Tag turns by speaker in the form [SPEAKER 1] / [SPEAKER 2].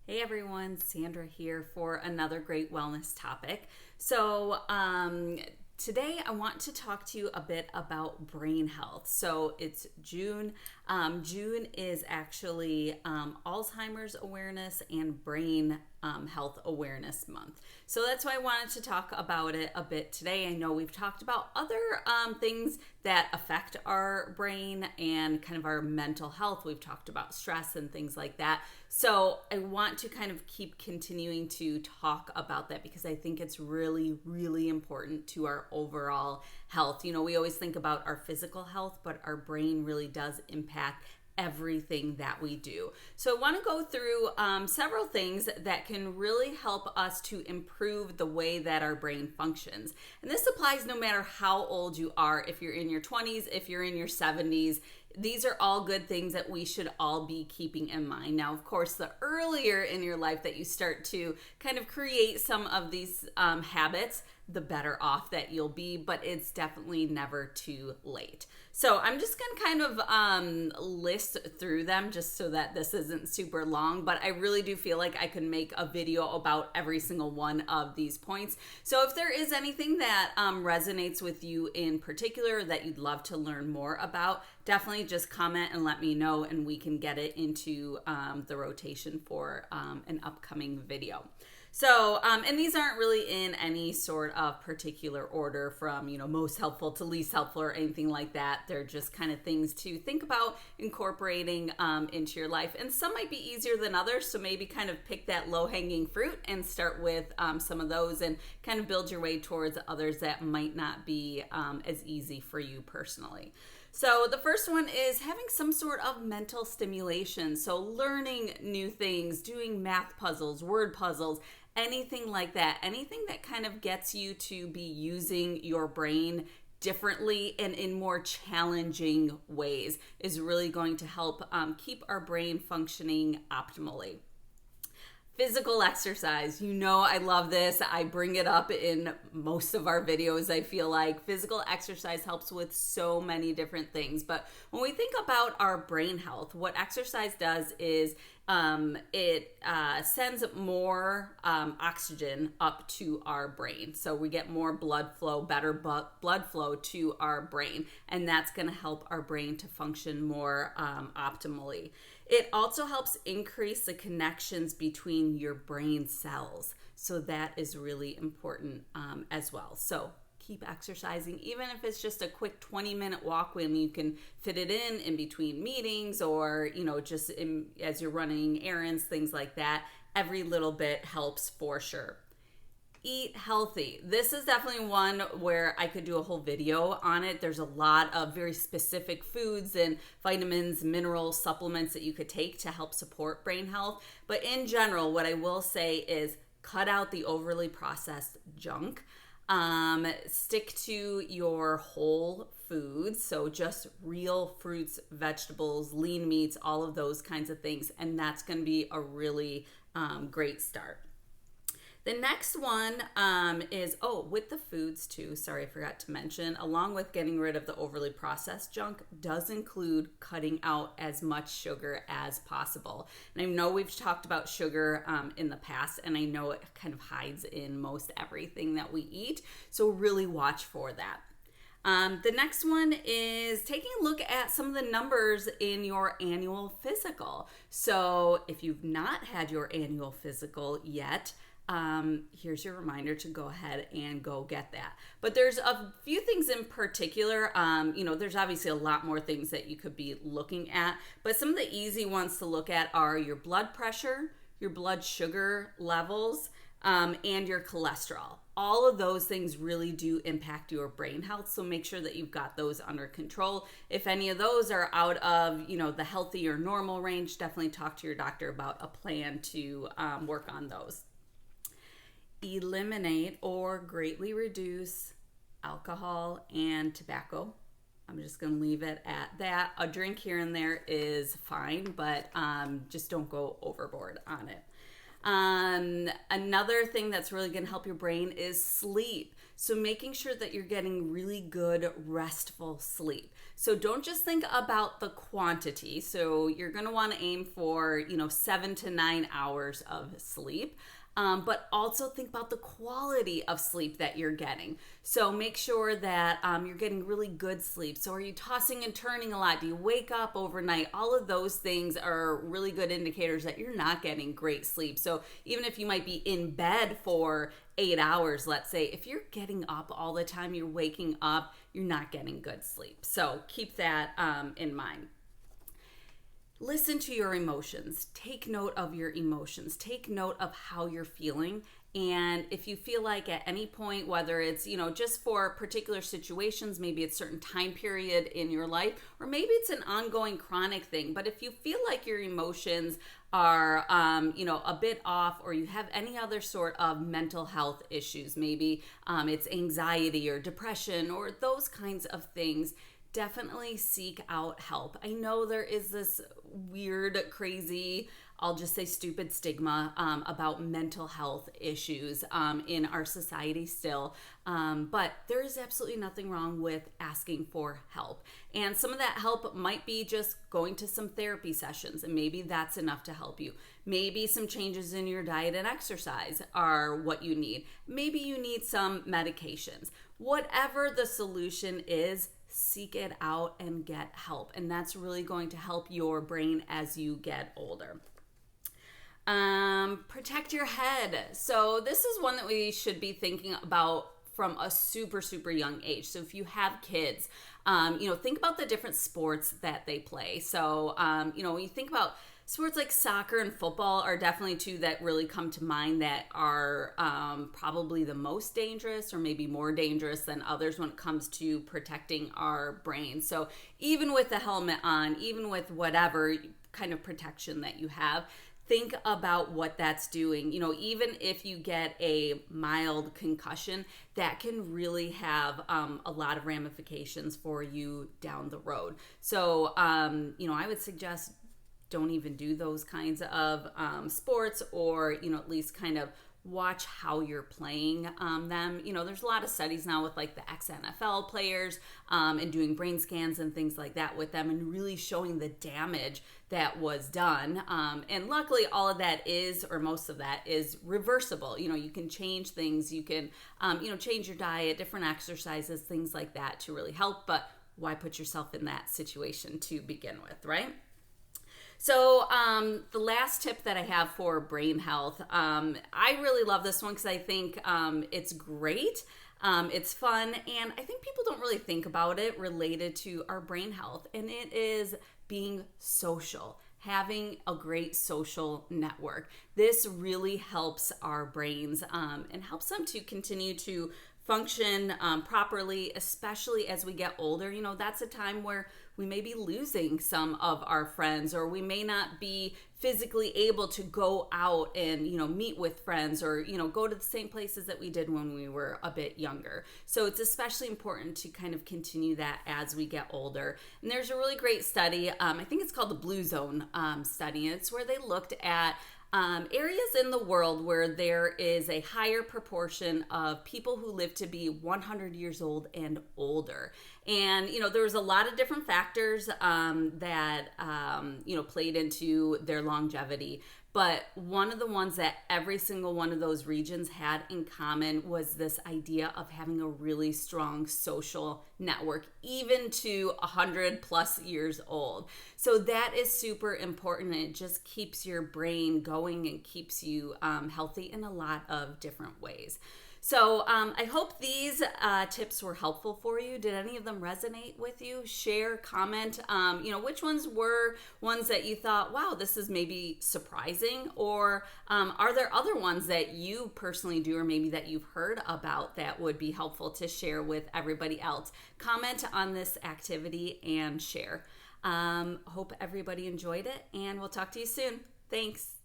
[SPEAKER 1] Hey everyone, Sandra here for another great wellness topic. Today I want to talk to you a bit about brain health. So it's June. June is actually Alzheimer's Awareness and Brain Health Awareness Month. So that's why I wanted to talk about it a bit today. I know we've talked about other things that affect our brain and kind of our mental health. We've talked about stress and things like that. So I want to kind of keep continuing to talk about that because I think it's really, really important to our overall health. You know, we always think about our physical health, but our brain really does impact everything that we do. So I want to go through several things that can really help us to improve the way that our brain functions. And this applies no matter how old you are, if you're in your 20s, if you're in your 70s. These are all good things that we should all be keeping in mind. Now, of course, the earlier in your life that you start to kind of create some of these habits, the better off that you'll be, but it's definitely never too late. So I'm just going to kind of list through them just so that this isn't super long, but I really do feel like I could make a video about every single one of these points. So if there is anything that resonates with you in particular that you'd love to learn more about, definitely just comment and let me know and we can get it into the rotation for an upcoming video. So, and these aren't really in any sort of particular order from, most helpful to least helpful or anything like that. They're just kind of things to think about incorporating into your life. And some might be easier than others. So maybe kind of pick that low-hanging fruit and start with some of those and kind of build your way towards others that might not be as easy for you personally. So the first one is having some sort of mental stimulation. So learning new things, doing math puzzles, word puzzles, anything like that. Anything that kind of gets you to be using your brain differently and in more challenging ways is really going to help keep our brain functioning optimally. Physical exercise. I love this. I bring it up in most of our videos. I feel like physical exercise helps with so many different things. But when we think about our brain health, what exercise does is it sends more oxygen up to our brain. So we get more blood flow, better blood flow to our brain. And that's going to help our brain to function more optimally. It also helps increase the connections between your brain cells. So that is really important as well. So keep exercising, even if it's just a quick 20-minute walk when you can fit it in between meetings or, just as you're running errands, things like that. Every little bit helps for sure. Eat healthy. This is definitely one where I could do a whole video on it. There's a lot of very specific foods and vitamins, minerals, supplements that you could take to help support brain health. But in general, what I will say is cut out the overly processed junk. Stick to your whole foods. So just real fruits, vegetables, lean meats, all of those kinds of things. And that's going to be a really great start. The next one is, with the foods too, sorry, I forgot to mention, along with getting rid of the overly processed junk, does include cutting out as much sugar as possible. And I know we've talked about sugar in the past, and I know it kind of hides in most everything that we eat, so really watch for that. The next one is taking a look at some of the numbers in your annual physical. So if you've not had your annual physical yet, here's your reminder to go ahead and go get that. But there's a few things in particular. There's obviously a lot more things that you could be looking at, but some of the easy ones to look at are your blood pressure, your blood sugar levels, and your cholesterol. All of those things really do impact your brain health, so make sure that you've got those under control. If any of those are out of, the healthy or normal range, definitely talk to your doctor about a plan to work on those. Eliminate or greatly reduce alcohol and tobacco. I'm just going to leave it at that. A drink here and there is fine, but just don't go overboard on it. Another thing that's really going to help your brain is sleep. So making sure that you're getting really good restful sleep. So don't just think about the quantity. So you're going to want to aim for, 7 to 9 hours of sleep. But also think about the quality of sleep that you're getting. So make sure that you're getting really good sleep. So are you tossing and turning a lot? Do you wake up overnight? All of those things are really good indicators that you're not getting great sleep. So even if you might be in bed for 8 hours, let's say, if you're getting up all the time, you're waking up, you're not getting good sleep. So keep that in mind. Listen to your emotions. Take note of your emotions. Take note of how you're feeling. And if you feel like at any point, whether it's, just for particular situations, maybe it's a certain time period in your life, or maybe it's an ongoing chronic thing. But if you feel like your emotions are, a bit off, or you have any other sort of mental health issues, maybe it's anxiety or depression or those kinds of things, definitely seek out help. I know there is this weird, crazy, I'll just say stupid stigma about mental health issues in our society still. But there is absolutely nothing wrong with asking for help. And some of that help might be just going to some therapy sessions, and maybe that's enough to help you. Maybe some changes in your diet and exercise are what you need. Maybe you need some medications. Whatever the solution is, seek it out and get help. And that's really going to help your brain as you get older. Protect your head. So this is one that we should be thinking about from a super, super young age. So if you have kids, think about the different sports that they play. So, when you think about sports like soccer and football are definitely two that really come to mind that are probably the most dangerous, or maybe more dangerous than others when it comes to protecting our brain. So even with the helmet on, even with whatever kind of protection that you have, think about what that's doing. Even if you get a mild concussion, that can really have a lot of ramifications for you down the road. So, I would suggest don't even do those kinds of sports, or, at least kind of watch how you're playing them. There's a lot of studies now with like the ex-NFL players and doing brain scans and things like that with them, and really showing the damage that was done. And luckily all of that is, or most of that is reversible. You can change things, you can, change your diet, different exercises, things like that to really help. But why put yourself in that situation to begin with, right? So the last tip that I have for brain health, I really love this one because I think it's great. It's fun, and I think people don't really think about it related to our brain health, and it is being social. Having a great social network. This really helps our brains and helps them to continue to function properly, especially as we get older. That's a time where we may be losing some of our friends, or we may not be physically able to go out and, meet with friends, or, go to the same places that we did when we were a bit younger. So it's especially important to kind of continue that as we get older. And there's a really great study, I think it's called the Blue Zone study, and it's where they looked at areas in the world where there is a higher proportion of people who live to be 100 years old and older. And, there was a lot of different factors that, played into their longevity. But one of the ones that every single one of those regions had in common was this idea of having a really strong social network, even to 100 plus years old. So that is super important, and it just keeps your brain going and keeps you healthy in a lot of different ways. So I hope these tips were helpful for you. Did any of them resonate with you? Share, comment, which ones were ones that you thought, wow, this is maybe surprising, or are there other ones that you personally do, or maybe that you've heard about that would be helpful to share with everybody else? Comment on this activity and share. Hope everybody enjoyed it, and we'll talk to you soon. Thanks.